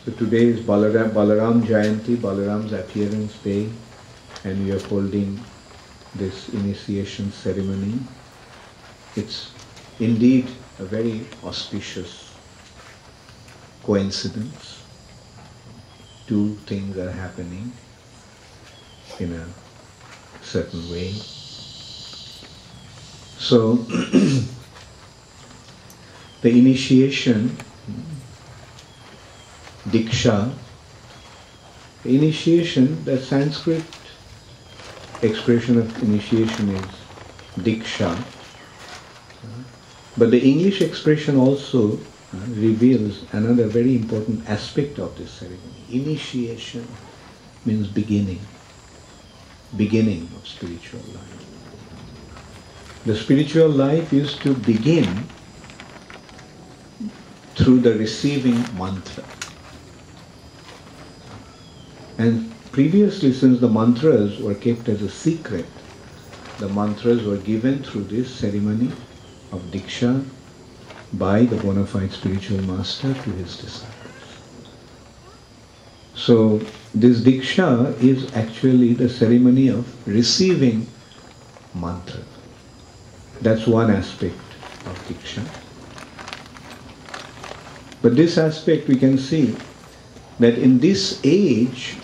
So today is Balaram Jayanti, Balaram's appearance day, and we are holding this initiation ceremony. It's indeed a very auspicious coincidence. Two things are happening in a certain way. So, the initiation, Diksha, initiation, the Sanskrit expression of initiation is Diksha, but the English expression also reveals another very important aspect of this ceremony. Initiation means beginning of spiritual life. The spiritual life is to begin through the receiving mantra. And previously, since the mantras were kept as a secret, the mantras were given through this ceremony of Diksha by the bona fide spiritual master to his disciples. So, this Diksha is actually the ceremony of receiving mantra. That's one aspect of Diksha. But this aspect we can see that in this age,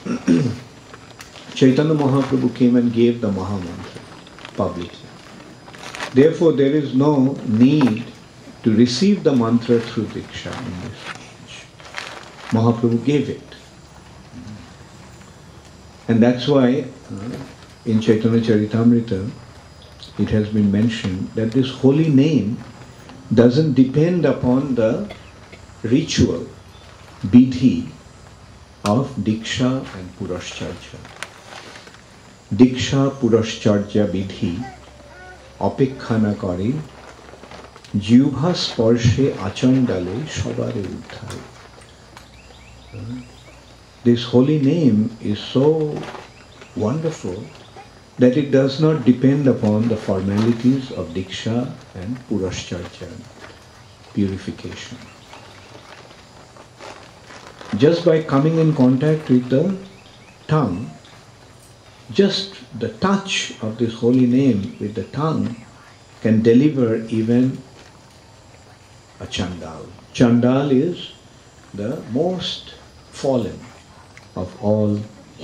Chaitanya Mahaprabhu came and gave the Mahamantra publicly. Therefore, there is no need to receive the mantra through Diksha in this age. Mahaprabhu gave it. And that's why in Chaitanya Charitamrita it has been mentioned that this holy name doesn't depend upon the ritual, vidhi of Diksha and Purascharya. Diksha Purascharya vidhi অপেক্ষা করে জিহ্বা স্পর্শে আচণ্ডালে সবারে উদ্ধার. This holy name is so wonderful that it does not depend upon the formalities of Diksha and Purascharya, purification. Just by coming in contact with the tongue, just the touch of this holy name with the tongue can deliver even a Chandal. Chandal is the most fallen of all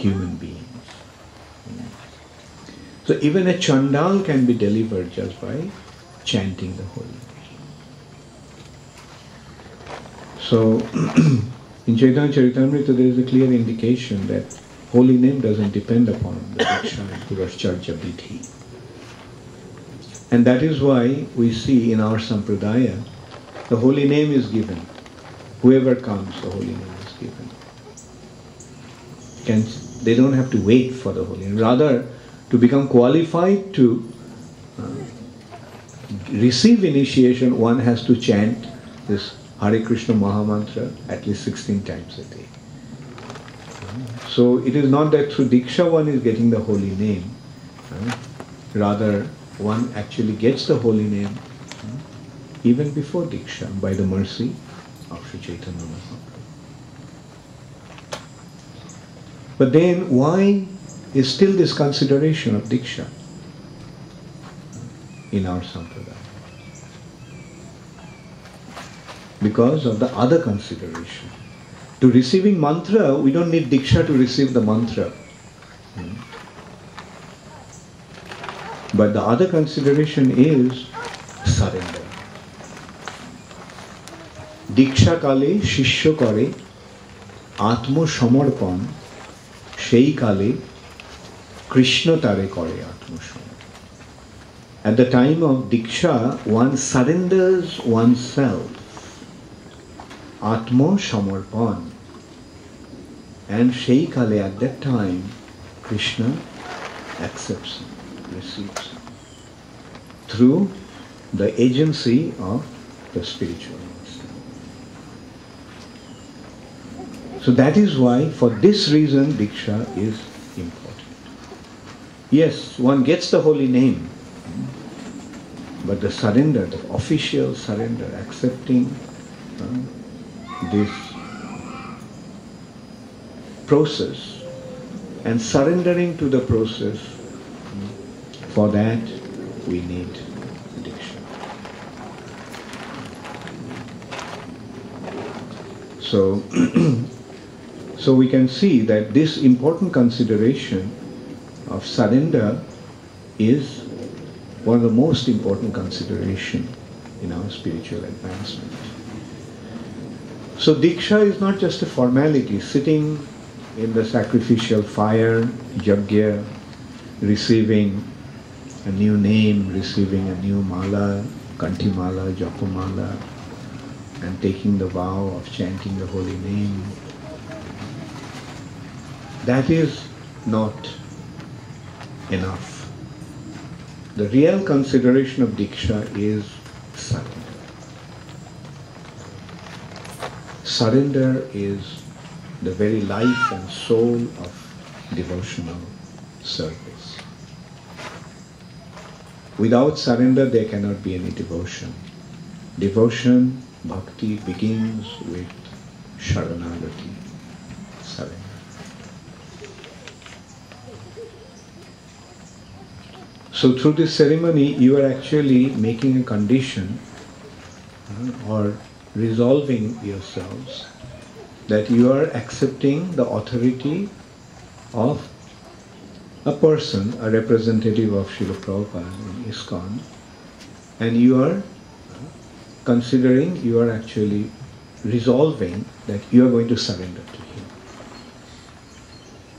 human beings. So even a Chandal can be delivered just by chanting the holy name. So in Chaitanya Charitamrita there is a clear indication that holy name doesn't depend upon the Diksha and Purascharya vidhi. And that is why we see in our Sampradaya, the holy name is given. Whoever comes, the holy name is given. They don't have to wait for the holy name. Rather, to become qualified to receive initiation, one has to chant this Hare Krishna Mahamantra at least 16 times a day. So it is not that through Diksha one is getting the holy name. Rather, one actually gets the holy name even before Diksha by the mercy of Sri Chaitanya Mahaprabhu. But then why is still this consideration of Diksha in our Sampradaya? Because of the other consideration. To receiving mantra, we don't need Diksha to receive the mantra. But the other consideration is surrender. Diksha kale shishya kare atma samarpan সেই কালে কৃষ্ণ তারে করে আত্মসমর্পণ. At the time of Diksha, one surrenders oneself, Atma Samarpan. And সেই কালে, at that time, Krishna accepts him, receives him, through the agency of the spiritual master. So that is why, for this reason, Diksha is important. Yes, one gets the holy name, but the surrender, the official surrender, accepting this process and surrendering to the process. For that we need Diksha. So we can see that this important consideration of surrender is one of the most important considerations in our spiritual advancement. So Diksha is not just a formality, sitting in the sacrificial fire, yajna, receiving a new name, receiving a new mala, kanti mala, japa mala, and taking the vow of chanting the holy name. That is not enough. The real consideration of Diksha is surrender. Surrender is the very life and soul of devotional service. Without surrender there cannot be any devotion. Devotion, bhakti begins with sharanagati, surrender. So through this ceremony you are actually making a condition or resolving yourselves that you are accepting the authority of a person, a representative of Srila Prabhupada in ISKCON, and you are considering, you are actually resolving that you are going to surrender to him.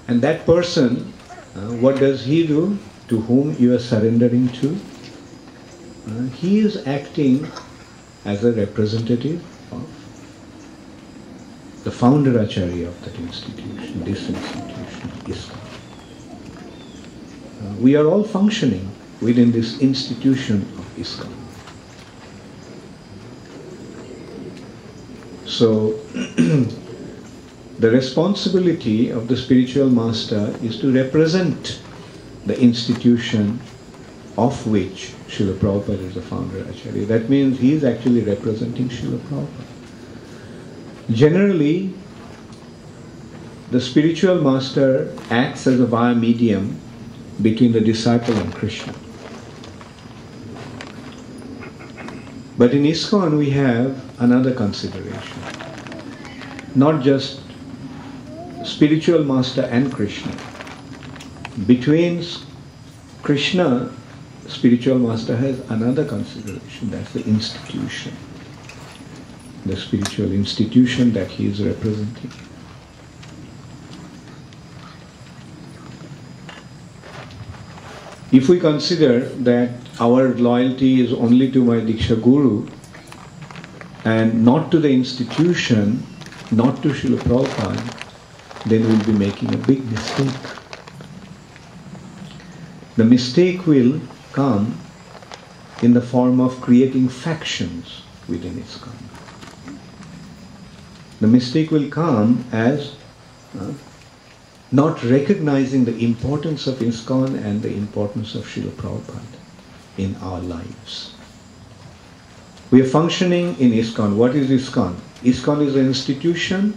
And that person, what does he do to whom you are surrendering to? He is acting as a representative of the founder Acharya of that institution, this institution, ISKCON. We are all functioning within this institution of ISKCON. So, the responsibility of the spiritual master is to represent the institution of which Srila Prabhupada is the founder Acharya. That means he is actually representing Srila Prabhupada. Generally, the spiritual master acts as a via medium between the disciple and Krishna. But in ISKCON we have another consideration. Not just spiritual master and Krishna. Between Krishna, spiritual master has another consideration, that's the institution. The spiritual institution that he is representing. If we consider that our loyalty is only to my Diksha Guru and not to the institution, not to Srila Prabhupada, then we'll be making a big mistake. The mistake will come in the form of creating factions within ISKCON. The mistake will come as not recognizing the importance of ISKCON and the importance of Srila Prabhupada in our lives. We are functioning in ISKCON. What is ISKCON? ISKCON is an institution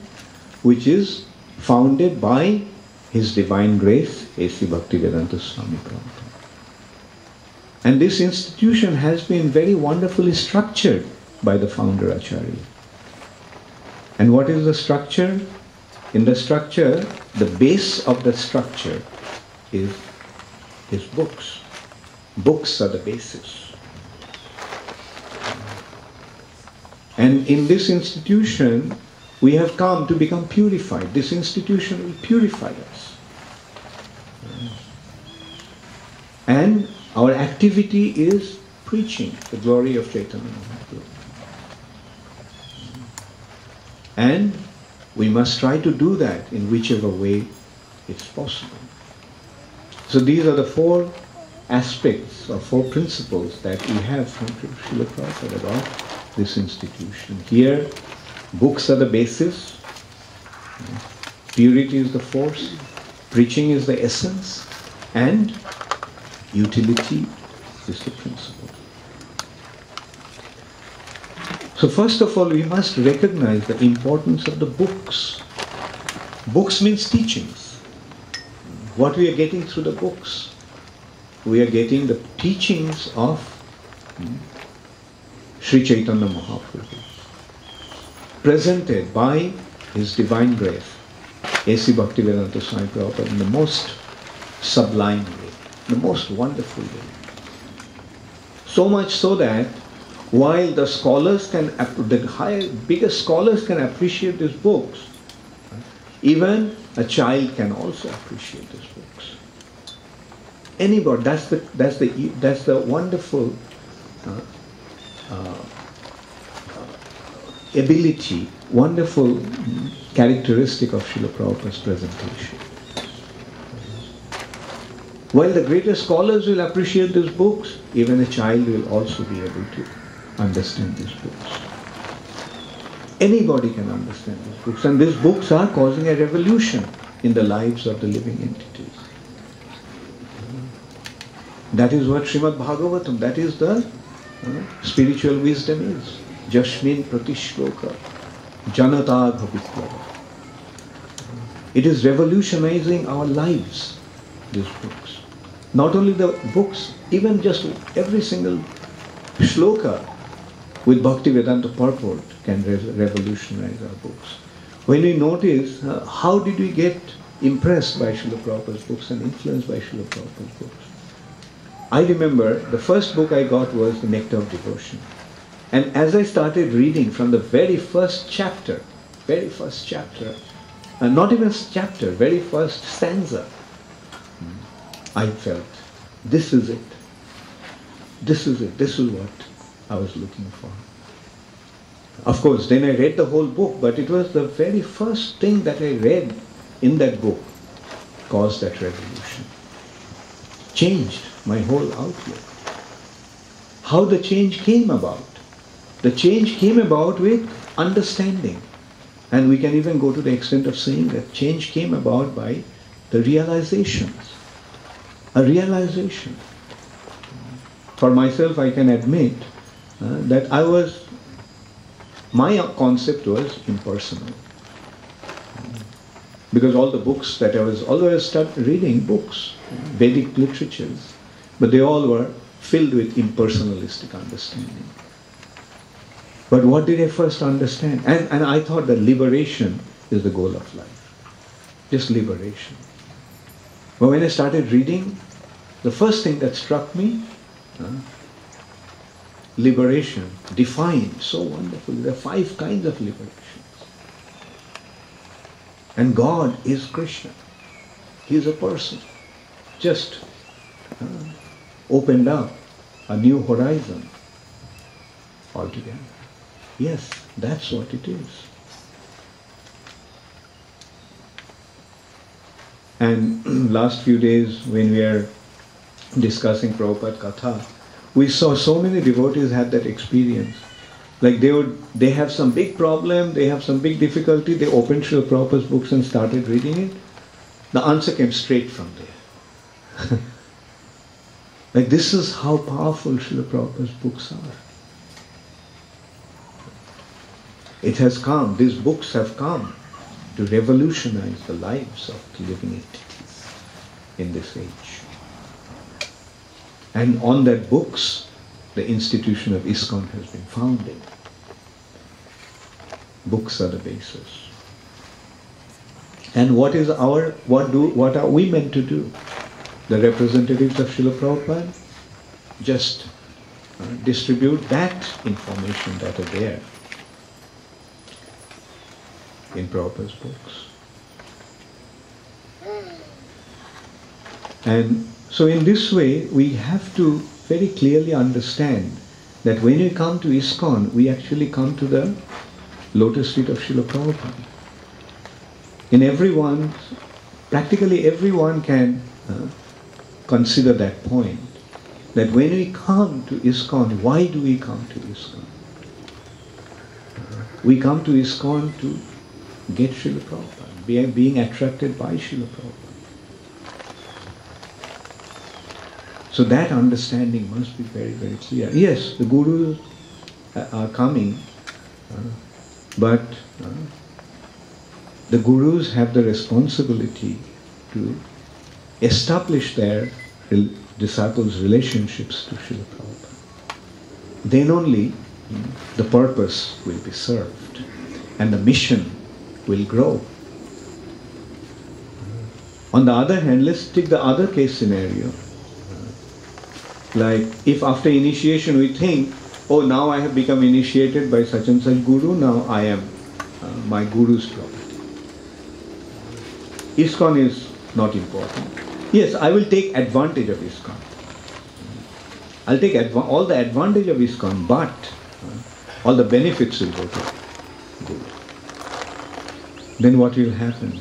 which is founded by His Divine Grace, H.H.Bhakti Swami Prabhupada. And this institution has been very wonderfully structured by the founder Acharya. And what is the structure? In the structure, the base of the structure is his books. Books are the basis. And in this institution, we have come to become purified. This institution will purify us. And our activity is preaching the glory of Chaitanya Mahaprabhu. And we must try to do that in whichever way it's possible. So these are the four aspects or four principles that we have from Srila Prabhupada about this institution. Here, books are the basis, purity is the force, preaching is the essence, and utility is the principle. So first of all, we must recognize the importance of the books. Books means teachings. What we are getting through the books? We are getting the teachings of Sri Chaitanya Mahaprabhu, presented by His Divine Grace, H.H.Bhakti Swami Prabhupada, in the most sublime way, the most wonderful way. So much so that while the scholars can, biggest scholars can appreciate these books, even a child can also appreciate these books. Anybody, that's the wonderful ability, wonderful characteristic of Srila Prabhupada's presentation. While the greatest scholars will appreciate these books, even a child will also be able to understand these books. Anybody can understand these books, and these books are causing a revolution in the lives of the living entities. That is what Srimad Bhagavatam, that is the spiritual wisdom is. Jasmin Pratishloka Janata Bhavitlava. It is revolutionizing our lives, these books. Not only the books, even just every single shloka with Bhakti Vedanta purport can revolutionize our books. When we notice how did we get impressed by Srila Prabhupada's books and influenced by Srila Prabhupada's books. I remember the first book I got was The Nectar of Devotion. And as I started reading from the very first chapter, not even chapter, very first stanza, I felt, this is it. This is it. This is what I was looking for. Of course, then I read the whole book, but it was the very first thing that I read in that book caused that revolution. Changed my whole outlook. How the change came about? The change came about with understanding. And we can even go to the extent of saying that change came about by the realizations. A realization. For myself, I can admit that my concept was impersonal. Because all the books that I was always started reading, books, Vedic literatures, but they all were filled with impersonalistic understanding. But what did I first understand? And I thought that liberation is the goal of life. Just liberation. But when I started reading, the first thing that struck me, liberation, defined so wonderfully. There are 5 kinds of liberations. And God is Krishna. He is a person. Just opened up a new horizon altogether. Yes, that's what it is. And last few days when we are discussing Prabhupada Katha, we saw so many devotees had that experience. Like they have some big problem, they have some big difficulty, they opened Srila Prabhupada's books and started reading it. The answer came straight from there. Like this is how powerful Srila Prabhupada's books are. It has come, these books have come to revolutionize the lives of the living entities in this age. And on that books, the institution of ISKCON has been founded. Books are the basis. And what are we meant to do? The representatives of Srila Prabhupada just distribute that information that are there in Prabhupada's books. And so in this way, we have to very clearly understand that when we come to ISKCON, we actually come to the lotus feet of Srila Prabhupada. Practically everyone can consider that point, that when we come to ISKCON, why do we come to ISKCON? We come to ISKCON to get Srila Prabhupada, being attracted by Srila Prabhupada. So that understanding must be very, very clear. Yes, the gurus are coming, but the gurus have the responsibility to establish their disciples' relationships to Srila Prabhupada. Then only the purpose will be served and the mission will grow. On the other hand, let's take the other case scenario. Like if after initiation we think, oh, now I have become initiated by such and such guru, now I am my guru's property. ISKCON is not important. Yes, I will take advantage of ISKCON. I'll take all the advantage of ISKCON, but all the benefits will go to Guru. Then what will happen?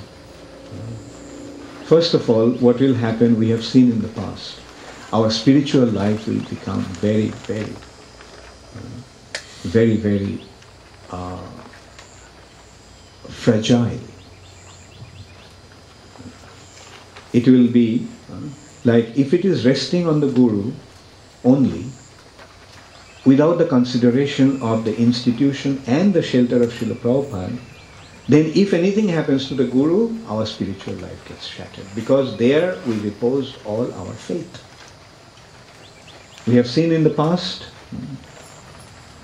First of all, what will happen, we have seen in the past. Our spiritual life will become very, very fragile. It will be like if it is resting on the Guru only, without the consideration of the institution and the shelter of Srila Prabhupada, then if anything happens to the Guru, our spiritual life gets shattered, because there we repose all our faith. We have seen in the past,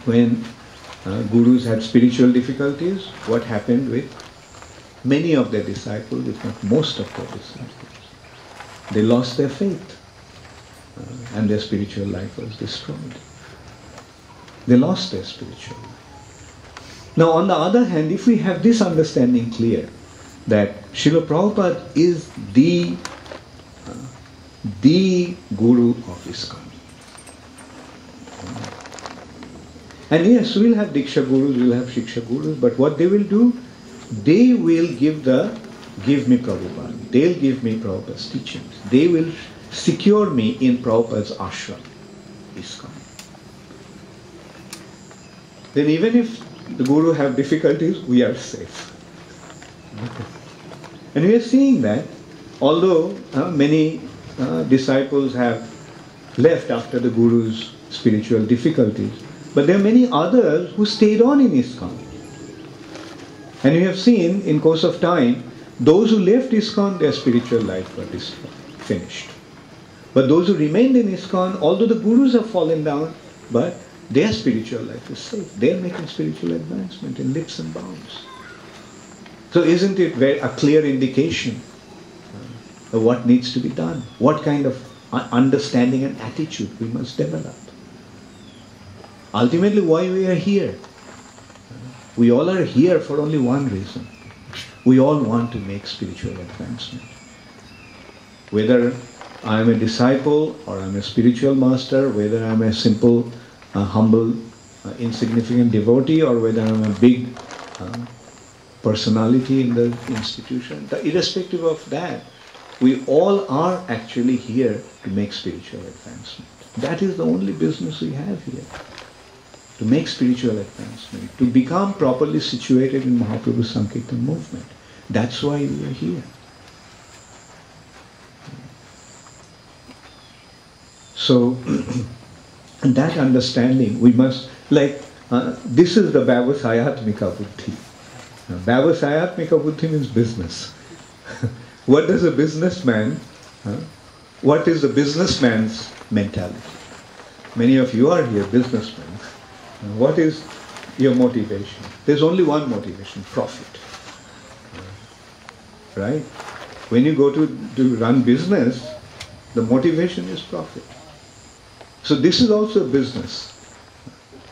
when Gurus had spiritual difficulties, what happened with many of their disciples, if not most of their disciples. They lost their faith and their spiritual life was destroyed. They lost their spiritual life. Now, on the other hand, if we have this understanding clear, that Srila Prabhupada is the Guru of ISKCON. And yes, we'll have Diksha Gurus, we'll have Shiksha Gurus, but what they will do, they will give me Prabhupada. They'll give me Prabhupada's teachings. They will secure me in Prabhupada's ashram, ISKCON. Then even if the Guru have difficulties, we are safe. And we are seeing that, although many disciples have left after the Guru's spiritual difficulties, but there are many others who stayed on in ISKCON. And we have seen in course of time, those who left ISKCON, their spiritual life was finished. But those who remained in ISKCON, although the Gurus have fallen down, but their spiritual life is safe. They are making spiritual advancement in leaps and bounds. So isn't it a clear indication of what needs to be done? What kind of understanding and attitude we must develop? Ultimately, why we are here? We all are here for only one reason. We all want to make spiritual advancement. Whether I am a disciple or I am a spiritual master, whether I am a simple humble, insignificant devotee, or whether I'm a big personality in the institution, irrespective of that, we all are actually here to make spiritual advancement. That is the only business we have here. To make spiritual advancement, to become properly situated in Mahaprabhu's Sankirtan movement. That's why we are here. So, and that understanding, we must, this is the Vyavasayatmika Buddhi. Vyavasayatmika Buddhi means business. What does a businessman, what is the businessman's mentality? Many of you are here, businessmen. What is your motivation? There's only one motivation, profit. Right? When you go to run business, the motivation is profit. So this is also a business.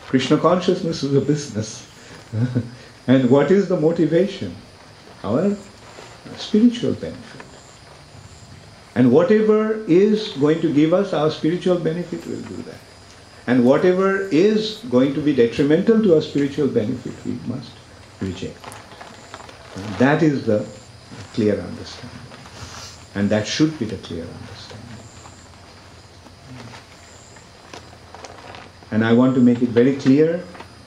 Krishna consciousness is a business. And what is the motivation? Our spiritual benefit. And whatever is going to give us our spiritual benefit, we'll do that. And whatever is going to be detrimental to our spiritual benefit, we must reject. And that is the clear understanding. And that should be the clear understanding. And I want to make it very clear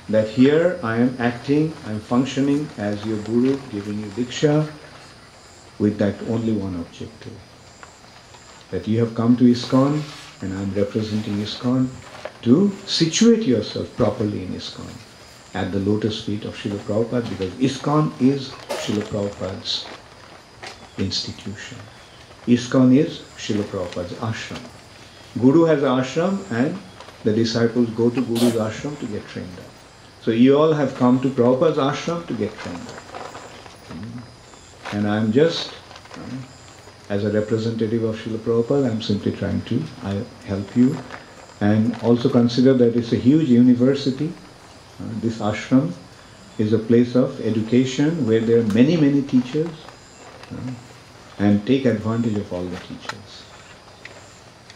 that here I am acting, I am functioning as your Guru, giving you Diksha with that only one objective. That you have come to ISKCON and I am representing ISKCON to situate yourself properly in ISKCON at the lotus feet of Srila Prabhupada, because ISKCON is Srila Prabhupada's institution. ISKCON is Srila Prabhupada's ashram. Guru has an ashram and the disciples go to Guru's ashram to get trained up. So you all have come to Prabhupada's ashram to get trained up. And I'm just, as a representative of Srila Prabhupada, I'm simply trying to help you. And also consider that it's a huge university. This ashram is a place of education where there are many, many teachers, and take advantage of all the teachers.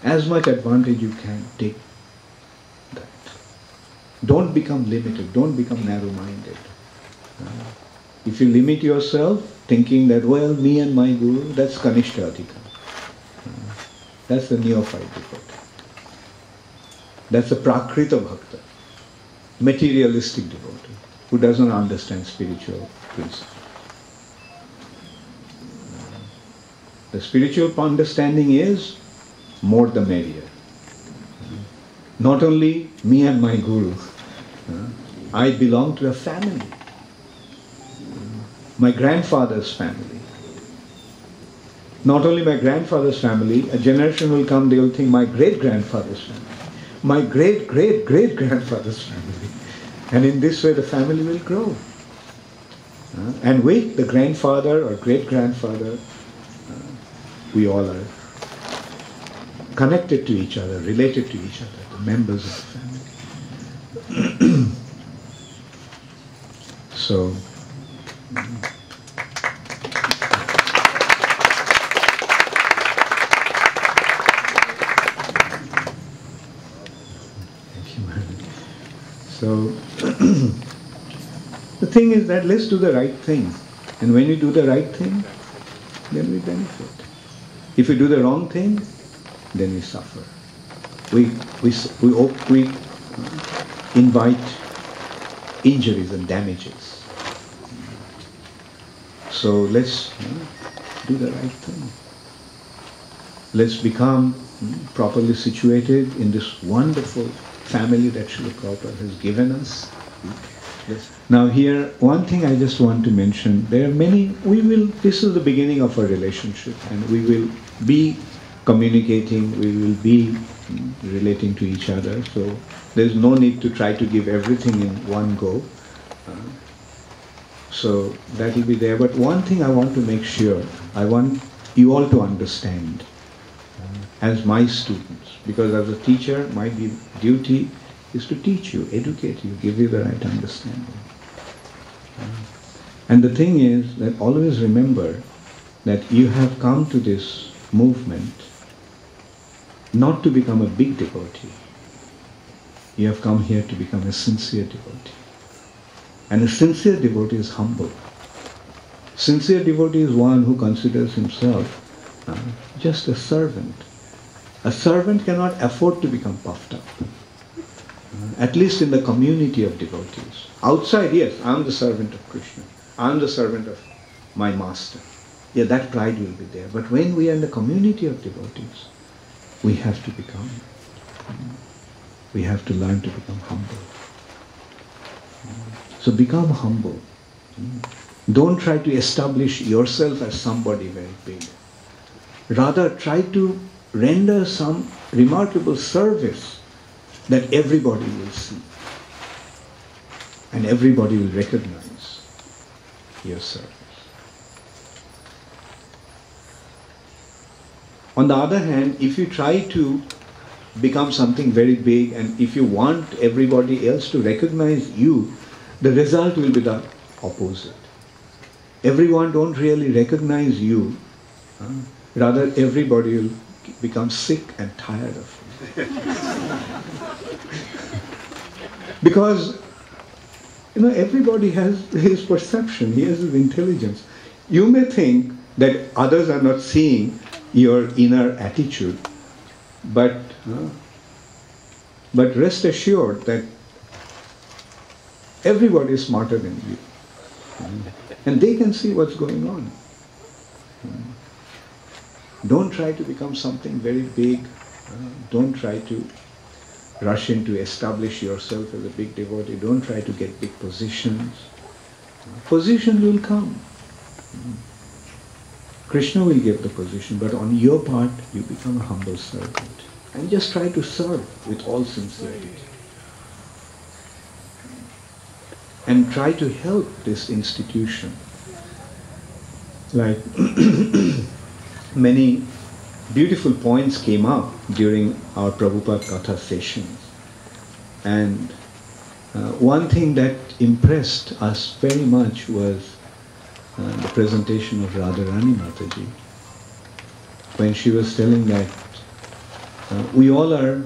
As much advantage you can, take that. Don't become limited, don't become narrow-minded. If you limit yourself, thinking that, well, me and my Guru, that's Kanishta Adhika. That's the neophyte devotee. That's a Prakrita Bhakta, materialistic devotee, who doesn't understand spiritual principles. The spiritual understanding is more the merrier. Not only me and my Guru, I belong to a family. My grandfather's family. Not only my grandfather's family, a generation will come, they will think my great-grandfather's family. My great-great-great-grandfather's family. And in this way the family will grow. And with the grandfather or great-grandfather, we all are connected to each other, related to each other, the members of the family. So, so the thing is that let's do the right thing. And when we do the right thing, then we benefit. If we do the wrong thing, then we suffer. We invite injuries and damages. So let's do the right thing. Let's become properly situated in this wonderful family that Srila Prabhupada has given us. Now here, one thing I just want to mention, there are many, this is the beginning of our relationship, and we will be communicating, we will be relating to each other, so there's no need to try to give everything in one go. So that will be there. But one thing I want to make sure, I want you all to understand, as my students, because as a teacher, my duty is to teach you, educate you, give you the right understanding. And the thing is that always remember that you have come to this movement not to become a big devotee. You have come here to become a sincere devotee. And a sincere devotee is humble. Sincere devotee is one who considers himself just a servant. A servant cannot afford to become puffed up. At least in the community of devotees. Outside, yes, I am the servant of Krishna. I am the servant of my master. Yeah, that pride will be there. But when we are in the community of devotees, we have to learn to become humble. So become humble. Don't try to establish yourself as somebody very big. Rather, try to render some remarkable service that everybody will see. And everybody will recognize your service. On the other hand, if you try to become something very big, and if you want everybody else to recognize you, the result will be the opposite. Everyone don't really recognize you. Rather, everybody will become sick and tired of you. Because, everybody has his perception, he has his intelligence. You may think that others are not seeing your inner attitude, but rest assured that everybody is smarter than you. And they can see what's going on. Don't try to become something very big. Don't try to rush in to establish yourself as a big devotee. Don't try to get big positions. Positions will come. Krishna will give the position, but on your part, you become a humble servant. And just try to serve with all sincerity. And try to help this institution. Like many beautiful points came up during our Prabhupada Katha sessions. And one thing that impressed us very much was the presentation of Radharani Mataji, when she was telling that we all are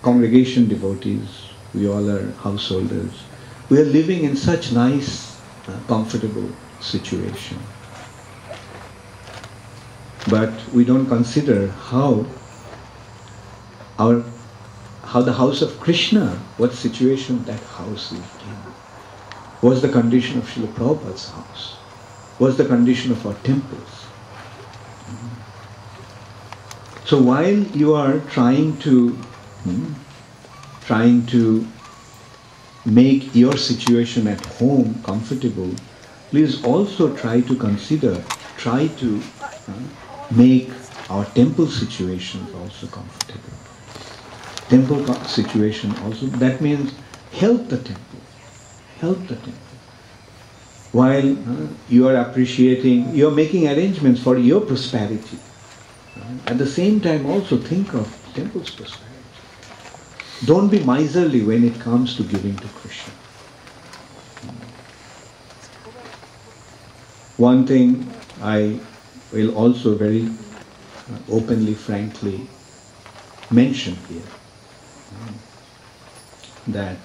congregation devotees, we all are householders, we are living in such nice, comfortable situation. But we don't consider how the house of Krishna, what situation that house lived in. What's the condition of Srila Prabhupada's house? What's the condition of our temples? So while you are trying to make your situation at home comfortable, please also try to make our temple situations also comfortable. Temple situation also, that means help the temple. Help the temple. While you are appreciating, you are making arrangements for your prosperity. At the same time also think of temple's prosperity. Don't be miserly when it comes to giving to Krishna. One thing I will also very openly, frankly mention here, that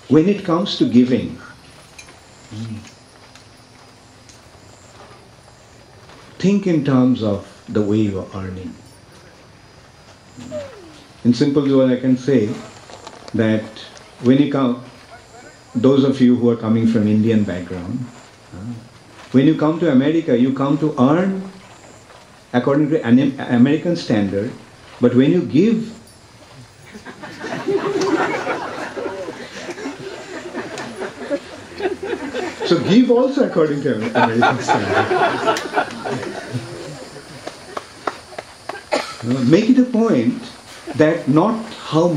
when it comes to giving, think in terms of the way you are earning. In simple words, I can say that when you come, those of you who are coming from Indian background, when you come to America, you come to earn according to an American standard, but when you give, so give also according to American standard. Make it a point that not how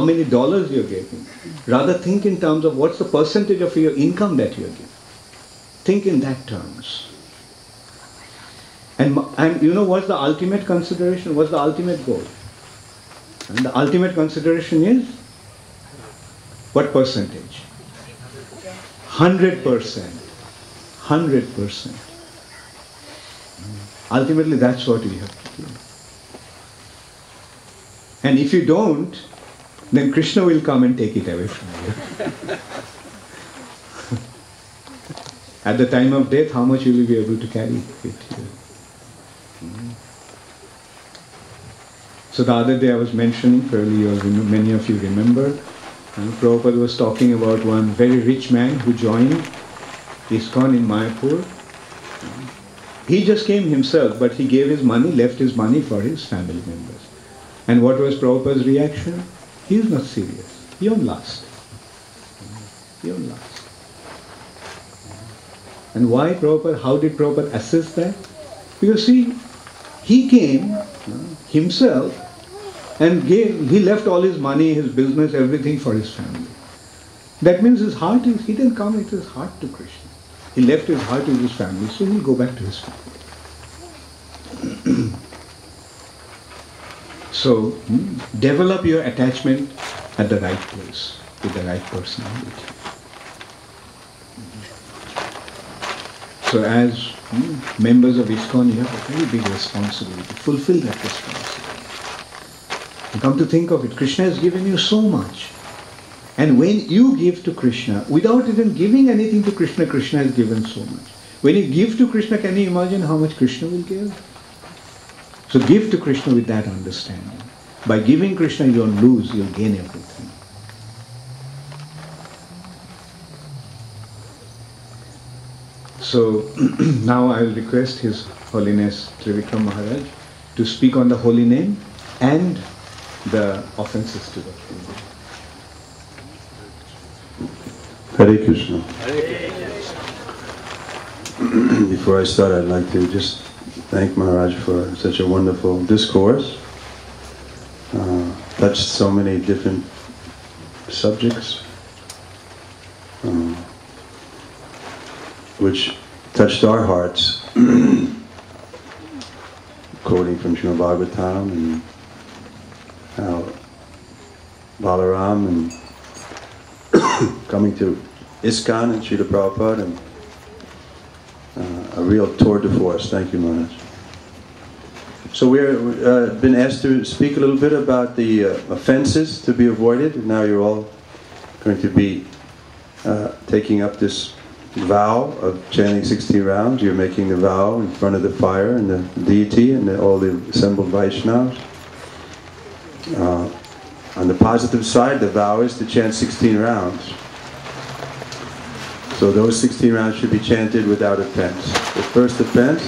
many dollars you're getting. Rather think in terms of what's the percentage of your income that you're giving. Think in that terms. And you know what's the ultimate consideration? What's the ultimate goal? And the ultimate consideration is what percentage? 100%. 100%. Ultimately, that's what we have to do. And if you don't, then Krishna will come and take it away from you. At the time of death, how much will you be able to carry with you? So the other day I was mentioning, probably many of you remember, Prabhupada was talking about one very rich man who joined ISKCON in Mayapur. He just came himself, but he gave his money, left his money for his family members. And what was Prabhupada's reaction? He is not serious. He won't last. He won't last. And why Prabhupada? How did Prabhupada assess that? Because see, he came himself and he left all his money, his business, everything for his family. That means his heart is, he didn't come with his heart to Krishna. He left his heart with his family, so he'll go back to his family. So, develop your attachment at the right place, with the right personality. So as members of ISKCON, you have a very big responsibility. Fulfill that responsibility. And come to think of it, Krishna has given you so much. And when you give to Krishna, without even giving anything to Krishna, Krishna has given so much. When you give to Krishna, can you imagine how much Krishna will give? So give to Krishna with that understanding. By giving Krishna, you don't lose, you'll gain everything. So now I will request His Holiness Trivikrama Maharaj to speak on the holy name and the offenses to the holy name. Hare Krishna. Before I start, I'd like to just thank Maharaj for such a wonderful discourse. Touched so many different subjects, which touched our hearts. Quoting from Srimad Bhagavatam and how Balaram and coming to ISKCON and Srila Prabhupada, and a real tour de force. Thank you, Maharaj. So we've been asked to speak a little bit about the offenses to be avoided. Now you're all going to be taking up this vow of chanting 16 rounds. You're making the vow in front of the fire and the deity and all the assembled Vaishnavas. On the positive side, the vow is to chant 16 rounds. So those 16 rounds should be chanted without offense. The first offense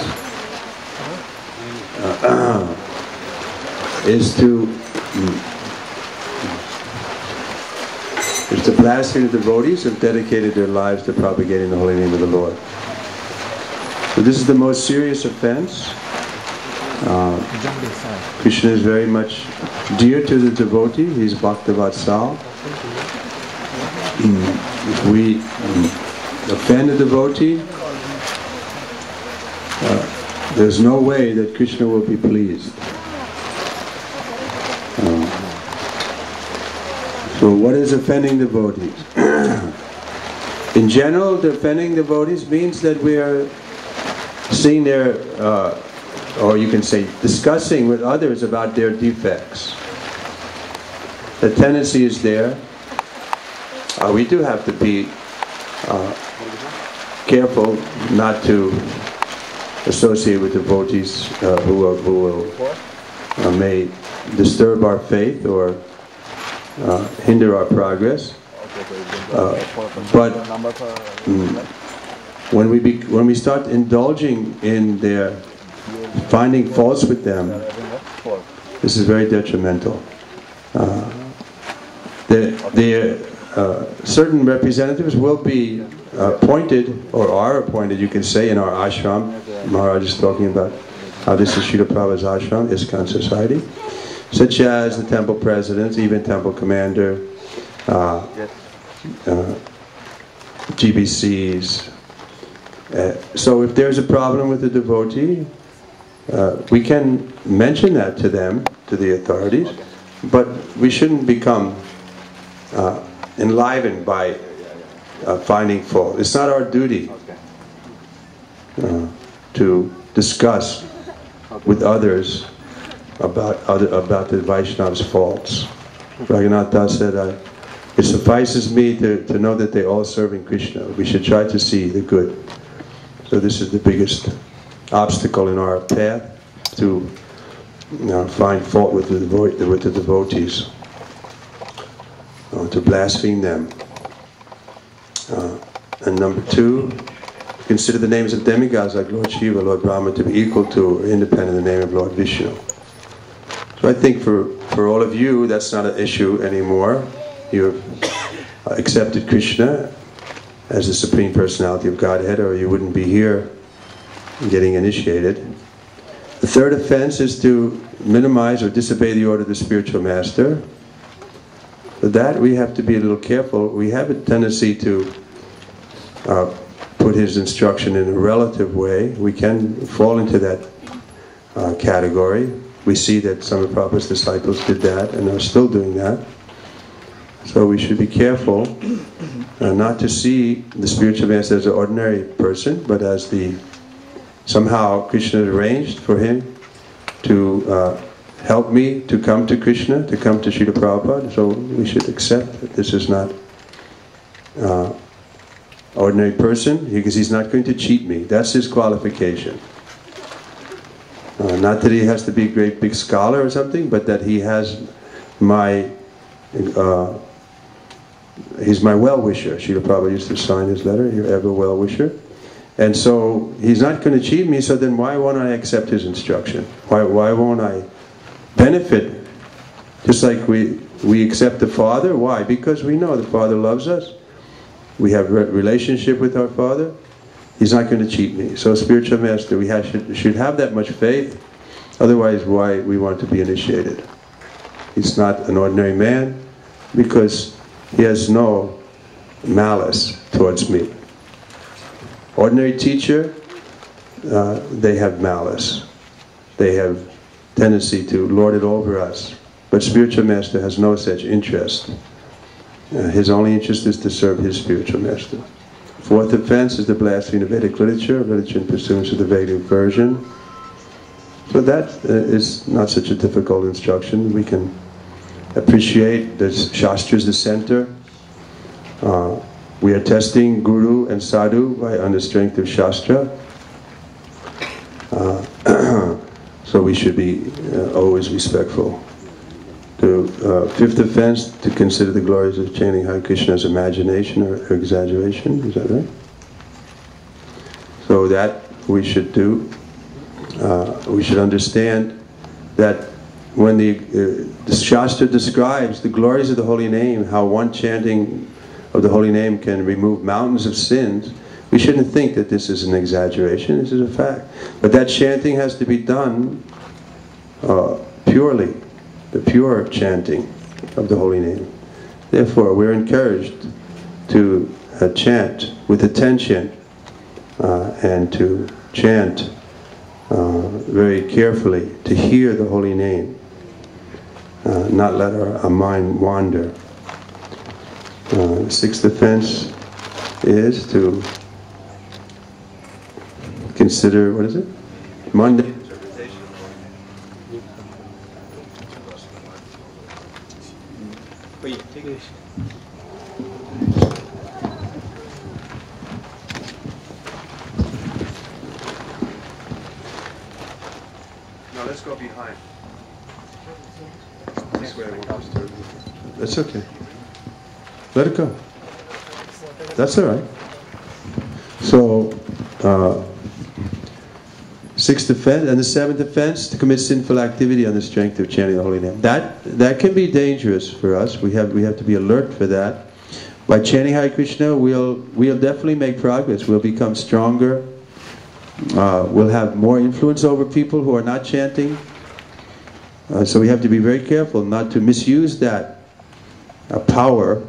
is to blaspheme the devotees who have dedicated their lives to propagating the holy name of the Lord. So this is the most serious offense. Krishna is very much dear to the devotee. He's Bhaktavatsal. If we offend a devotee, there's no way that Krishna will be pleased. So what is offending devotees? In general, offending devotees means that we are seeing their, or you can say discussing with others about their defects. The tendency is there. We do have to be careful not to associate with devotees who may disturb our faith or hinder our progress. But when we start indulging in their finding faults with them, this is very detrimental. Certain representatives will be appointed, or are appointed, you can say, in our ashram. Maharaj is talking about how this is Srila Prabhupada's ashram, ISKCON society, such as the temple presidents, even temple commander, GBCs. So if there's a problem with the devotee, we can mention that to them, to the authorities, but we shouldn't become enlivened by finding fault. It's not our duty to discuss with others about the Vaishnav's faults. Raghunath said, it suffices me to know that they're all serving Krishna. We should try to see the good. So this is the biggest obstacle in our path, to find fault with the devotees, to blaspheme them. And number two, consider the names of demigods like Lord Shiva, Lord Brahma to be equal to or independent of the name of Lord Vishnu. So I think for all of you, that's not an issue anymore. You've accepted Krishna as the Supreme Personality of Godhead, or you wouldn't be here getting initiated. The third offense is to minimize or disobey the order of the spiritual master. For that, we have to be a little careful. We have a tendency to put his instruction in a relative way. We can fall into that category. We see that some of Prabhupada's disciples did that and are still doing that. So we should be careful not to see the spiritual master as an ordinary person, but as somehow Krishna arranged for him to help me to come to Krishna, to come to Srila Prabhupada. So we should accept that this is not ordinary person, because he's not going to cheat me. That's his qualification. Not that he has to be a great big scholar or something, but that he has he's my well-wisher. Srila Prabhupada used to sign his letter, your ever well-wisher. And so he's not going to cheat me, so then why won't I accept his instruction? Why won't I benefit? Just like we accept the Father. Why? Because we know the Father loves us. We have a relationship with our Father. He's not going to cheat me. So spiritual master, we should have that much faith. Otherwise, why we want to be initiated? He's not an ordinary man because he has no malice towards me. Ordinary teacher, they have malice. They have tendency to lord it over us. But spiritual master has no such interest. His only interest is to serve his spiritual master. Fourth offense is the blasphemy of Vedic literature in pursuance of the Vedic version. So that is not such a difficult instruction. We can appreciate that Shastra is the center. We are testing Guru and Sadhu on the strength of Shastra. So we should be always respectful. The fifth offense, to consider the glories of chanting Hare Krishna as imagination or exaggeration. Is that right? So that we should do. We should understand that when the Shastra describes the glories of the holy name, how one chanting of the holy name can remove mountains of sins, we shouldn't think that this is an exaggeration. This is a fact. But that chanting has to be done purely, the pure chanting of the holy name. Therefore, we're encouraged to chant with attention and to chant very carefully, to hear the holy name, not let our mind wander. The sixth offense is to consider, what is it? Mundane interpretation of the holy name. Wait, take it. No, let's go behind. This way I won't disturb you. That's okay. Let it go. That's all right. So, sixth offense, and the seventh offense, to commit sinful activity on the strength of chanting the holy name. That can be dangerous for us. We have to be alert for that. By chanting Hare Krishna, we'll definitely make progress. We'll become stronger. We'll have more influence over people who are not chanting. So we have to be very careful not to misuse that power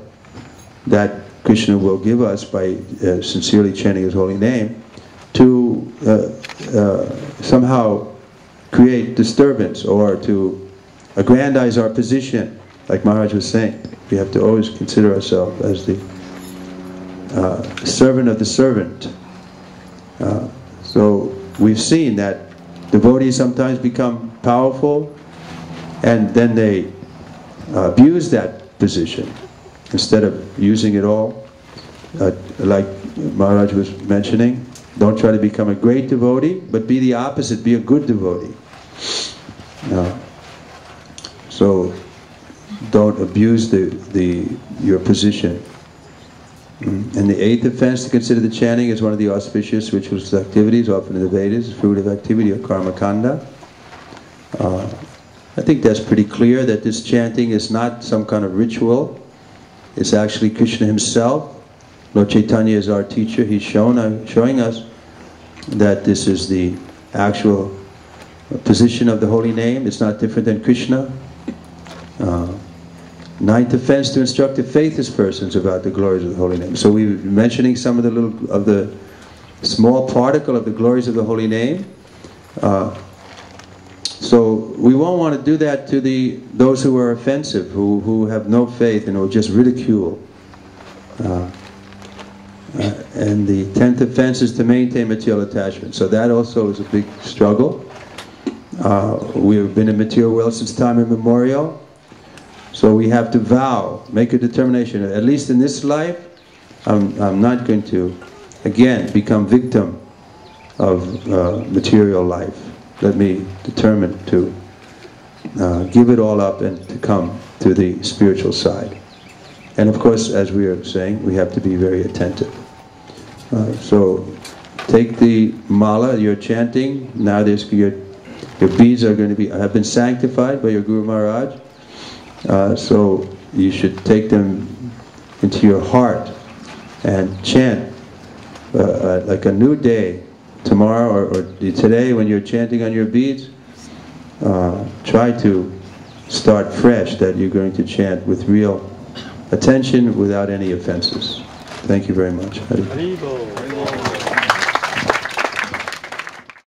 that Krishna will give us by sincerely chanting His holy name to somehow create disturbance or to aggrandize our position. Like Maharaj was saying, we have to always consider ourselves as the servant of the servant. So we've seen that devotees sometimes become powerful and then they abuse that position instead of using it all. Like Maharaj was mentioning, don't try to become a great devotee, but be the opposite, be a good devotee. So don't abuse your position. And the eighth offense, to consider the chanting as one of the auspicious ritual activities often in the Vedas, fruit of activity or karma kanda. I think that's pretty clear that this chanting is not some kind of ritual. It's actually Krishna himself. Lord Chaitanya is our teacher. He's showing us that this is the actual position of the holy name. It's not different than Krishna. Ninth offense, to instruct the faithless persons about the glories of the holy name. So we were mentioning some of the small particle of the glories of the holy name. So we won't want to do that to those who are offensive, who have no faith and who just ridicule. And the 10th offense is to maintain material attachment. So that also is a big struggle. We've been in material world since time immemorial. So we have to vow, make a determination, at least in this life, I'm not going to, again, become victim of material life. Let me determine to give it all up and to come to the spiritual side. And of course, as we are saying, we have to be very attentive. So take the mala you're chanting. Now your beads are going to have been sanctified by your Guru Maharaj. So you should take them into your heart and chant like a new day. Tomorrow or today when you're chanting on your beads, try to start fresh, that you're going to chant with real attention without any offenses. Thank you very much. Hari.